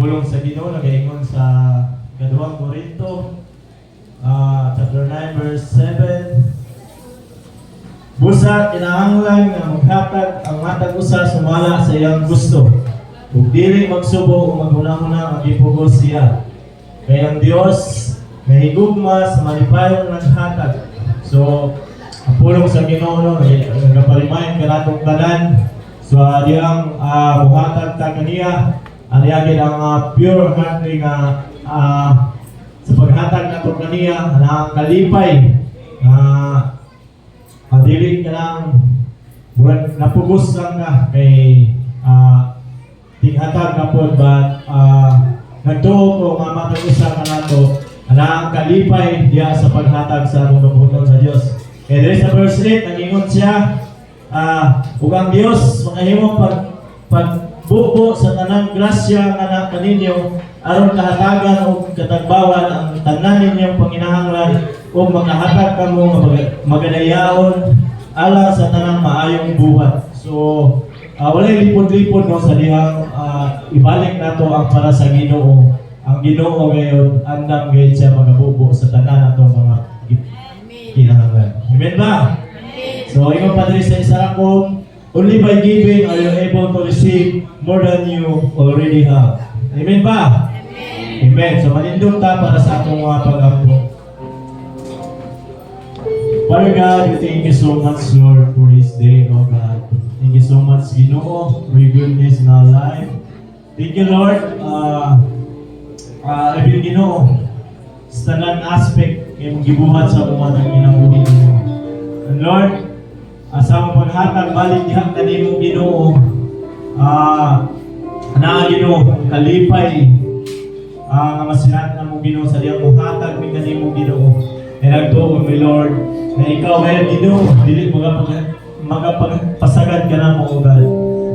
pulong sa Ginoo nagaingon sa Kaduhang Korinto chapter 9 verse 7. Busa kinahanglan nga maghatag ang matag usa sumala sa iyang gusto. Ug dili magsubo o maghunahuna ang gipugos siya. Kaya ang Dios may higugma sa malipayong naghatag. So, ang pulong sa Ginoo nagapalimayon kanatong tanan. So, diyang buhatag ta kaniya. Aniyagin ang pure heart nga sa paghatag nato kaniya ang kalipay. Dili ka lang napugos lang ka kay tinghatag na po but nagtuo ko nga matag-usa ka na to ang kalipay diya sa paghatag sa mga kabuton sa Diyos. Kaya dahil sa verse 8 nag-ingon siya ug ang Diyos makahimo pagbubo sa tanang grasya nga na kaninyo aron kahatagan o katagbawan ang tanan ninyong panginahanglan o makahatag kamo magadayaon ala sa tanang maayong buhat. So, walay lipod-lipod no, sa dihang ibalik nato ang para sa Ginoo. Ang Ginoo ngayon, andam ngayon siya magabubo sa tanan atong mga kinahanglan. Amen ba? So, ingon pa diri sa isa akong, only by giving are you able to receive more than you already have. Amen ba? Amen. So, manindong ta para sa atong mga pag-ampo. Father God, we thank you so much, Lord, for this day, oh God. Thank you so much, Ginoo, for your goodness in our life. Thank you, Lord, every Ginoo, sa tanan aspect, yung gibuhat sa mga ng kinabuhi mo. And Lord, sa mga paghatag, balik diha kanimo Ginoo, na Ginoo, kalipay, nga masirat na mo Ginoo, sa diyang muhatag ni kanimo Ginoo. And nagtuo mo, Lord, na ikaw ngayon Ginoo, dili magapasagad ka na mo, O God.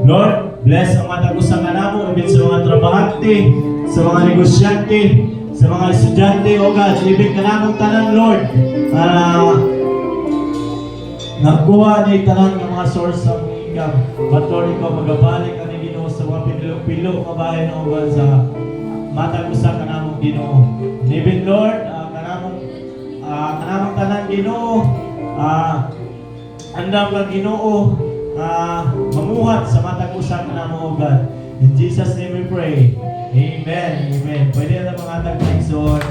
Lord, bless ang matag-usa ka na mo, ibig sa mga trabahante, sa mga negosyante, sa mga estudyante, O God, ibig ka na mong tanan, Lord. Nagkuha ni tanan ng mga source ng income. But Lord, ikaw magabalik ka ni Ginoo sa mga pinilo-pilo ka bahay na, O God, sa matag-usa ka na mong Ginoo. Ibig, Lord, kanamang tanan Ginoo, andam ka Ginoo, mamuhat sa matag-usa ka na mo, God. In Jesus' name we pray. Amen. Amen. Pwede na mga tag-texon.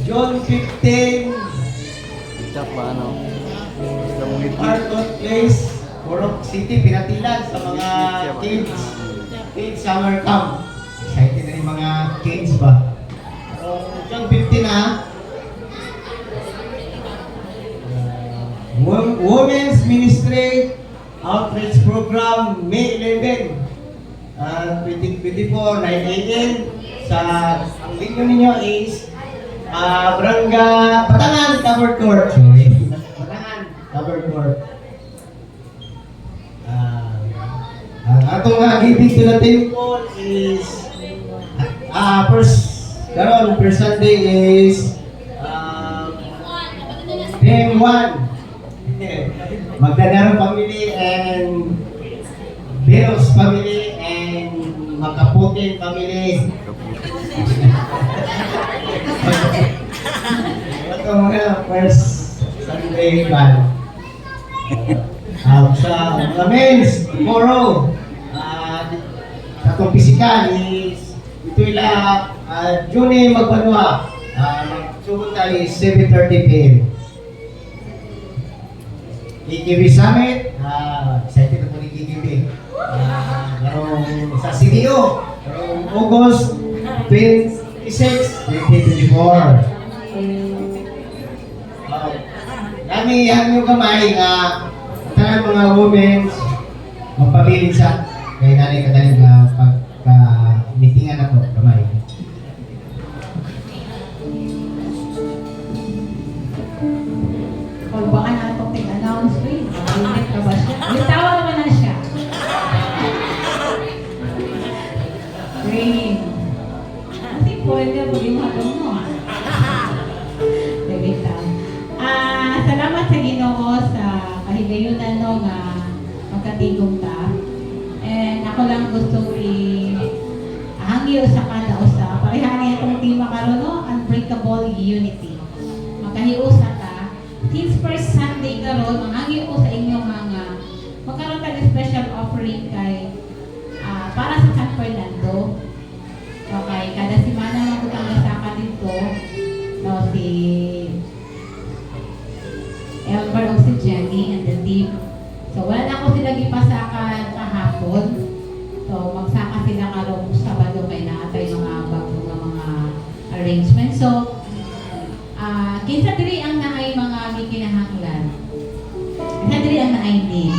John 15 Marcot Place, Borok City, pinatilan sa mga kids summer camp. Excited na yung mga kids ba? John 15 Women's Ministry Outreach Program May 11 2024 9 a.m. Ang video ninyo is Barangay Batangan Covered Court. Batangan Covered Court. Ang atong giving to the temple is first Sunday is Day 1. Magdanaro family and Beros family and Makaputin family. Ito mga first Sunday ban. Sa men's tomorrow, sa itong physical is ito ila Juni Magbanwa. Magsugod tayo 7:30 p.m. KKB Summit, excited ako ni KKB. Karong sa CDO, karong August 26, 2024. Kami ang kamay nga tanan mga women magpabilin sa kay nanay kadali nga pagka-meetingan ako kamay. Kung baka na itong announce rin, makinig ka ba siya? Bitawa naman na siya. Rain. Kasi pwede mo yung hatong mo. Bitaw. Salamat sa Ginoo sa kahigayunan no nga magkatigong ta. And ako lang gusto hangyo sa kada usa. Parehani itong tema karon no, Unbreakable Unity. Makahiusa ta. Since first Sunday karon, mangagi ko sa inyong mga magkaroon tayo special offering kay para sa San Fernando. Okay, kada semana lang ko tangasaka dito. No, si Elmer o si Jenny and the team. So, wala na ako sila gipasaka kahapon. So, magsaka sila karong Sabado kay naatay mga bagong mga arrangements. So, kinsa diri ang naay mga gikinahanglan. Kinsa diri ang naay need.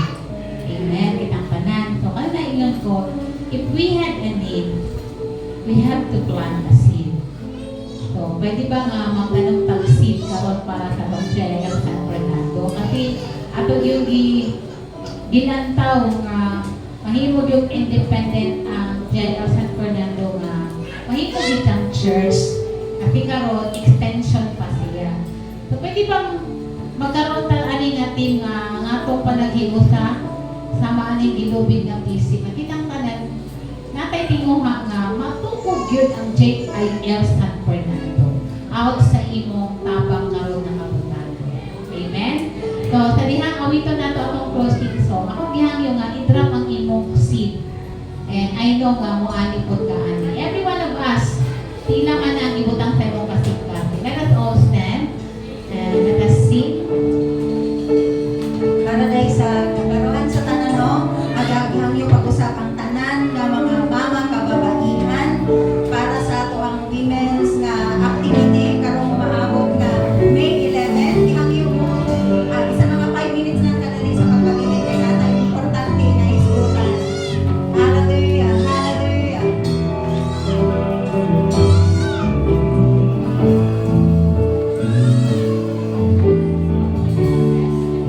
Amen. Kitang tanan. So, kaya na ingon ko, if we had a need, we have to plant a seed. So, pwede ba nga magtanong tag-seed karon para sa Rochelle San Fernando? Kasi ato yung ginantaw nga mahimo yung independent ang JL San Fernando nga mahimo ditang church. Kasi karon extension pa siya. So, pwede bang magkaroon tayo ani nga team nga atong panaghiusa sama aning gilubig nga PC. Nakitang tanan natay tinguha nga matukog yun ang JIL San Fernando out sa imong tabang karon nga kabutado. Amen? So, sa dihang awito na to atong closing song, ako gihangyo nga i-drop ang imong seed. And I know nga mo ani pod ka ani. Every one of us, tila man ang ibutang sa imong kasikap. Let us all stand and let us sing. Para dahil sa kabaruan sa tanan no, agaghang yung pag-usapang tanan nga mga mama kababaihan para sa ato ang women's nga activity karong maabot nga May 11. Ihang yung isa mga 5 minutes lang kadali sa pagpabilit kay natay importante na isgutan. Hallelujah, hallelujah.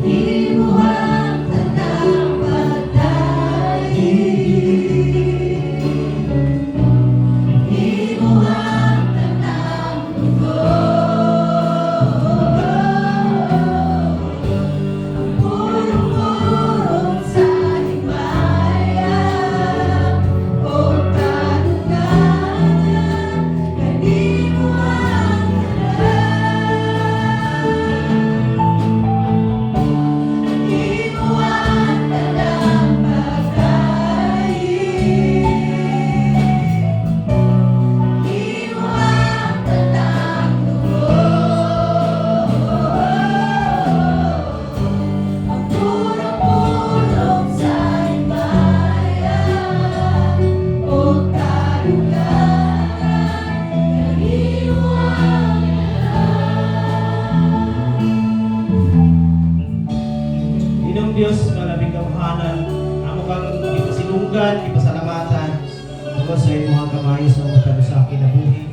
Imuhang tanang pagdaig, imuhang tanang tugod, ang purong-purong sa himbayan, o kaduganan, kanimuhang imuhang tanang pagdaig, imuhang tanang tugod, ang purong-purong sa himbayan, o kaduganan, kanimuhang Inong Diyos, malabing kamahanan, amo kang ipasilunggan, ipasalamatan, tungkol sa imong kamayo sa mga tao sa akin na buhi.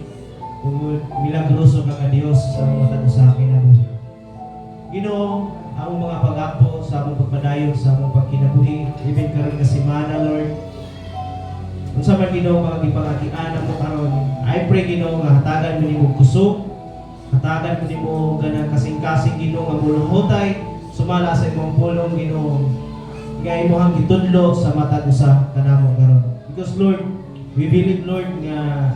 Tungkol milagroso ka ka Diyos sa mga tao sa akin na buhi. Ginoo, ang mga pag-apo sa among pagpadayon sa among pagkinabuhi, even karon nga semana, Lord. Unsa man Ginoo mga gipangatian mo karon, I pray Ginoo nga hatagan mo nimo kusog, hatagan mo nimo ganang kasing-kasing Ginoo nga muluhotay sumala sa imong pulong Ginoo. Kaya imong gitudlo sa matag usa kanamo karon. Because Lord, we believe Lord nga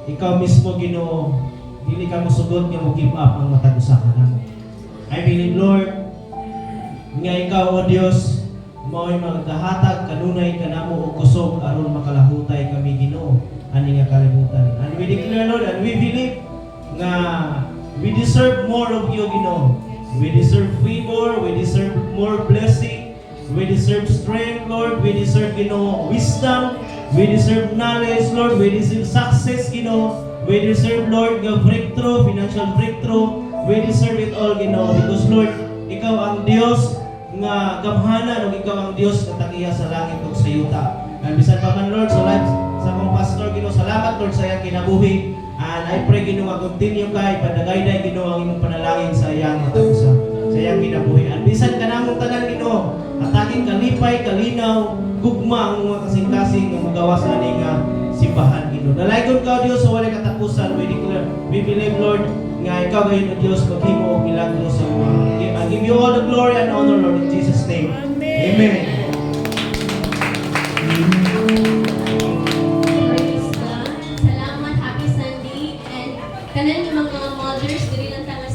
ikaw mismo Ginoo, dili ka mosugod nga mo give up ang matag usa kanamo. I believe Lord nga ikaw o Dios mao'y magdahatag kanunay kanamo og kusog aron makalahutay kami Ginoo ani nga kalibutan. And we declare Lord and we believe nga we deserve more of you, Ginoo. We deserve favor, we deserve more blessing, we deserve strength, Lord. We deserve, Ginoo, wisdom, we deserve knowledge, Lord. We deserve success, Ginoo. We deserve, Lord, nga breakthrough, financial breakthrough. We deserve it all, Ginoo, because, Lord, ikaw ang Dios nga gamhanan, ug ikaw ang Dios nga tagiya sa langit ug sa yuta. And bisan pa man, Lord, sa life sa akong pastor, Ginoo, salamat, Lord, sa iyang kinabuhi. And I pray, Ginoo, nga continue kay padagayday, Ginoo, ang imong panalangin sa iyang matagusa, sa iyang kinabuhi. And bisan kanamong tanan, Ginoo, ataging kalipay, kalinaw, gugma ang mga kasing-kasing nga magawas na ni nga simbahan, Ginoo. Dalaygon ka, Dios, sa walay katapusan. We declare, we believe, Lord, nga ikaw gayon, Dios, maghimo og milagro sa mga. I give you all the glory and honor, Lord, in Jesus' name. Amen. Praise God. Salamat, happy Sunday. And kanan yung mga mothers, diri lang tanan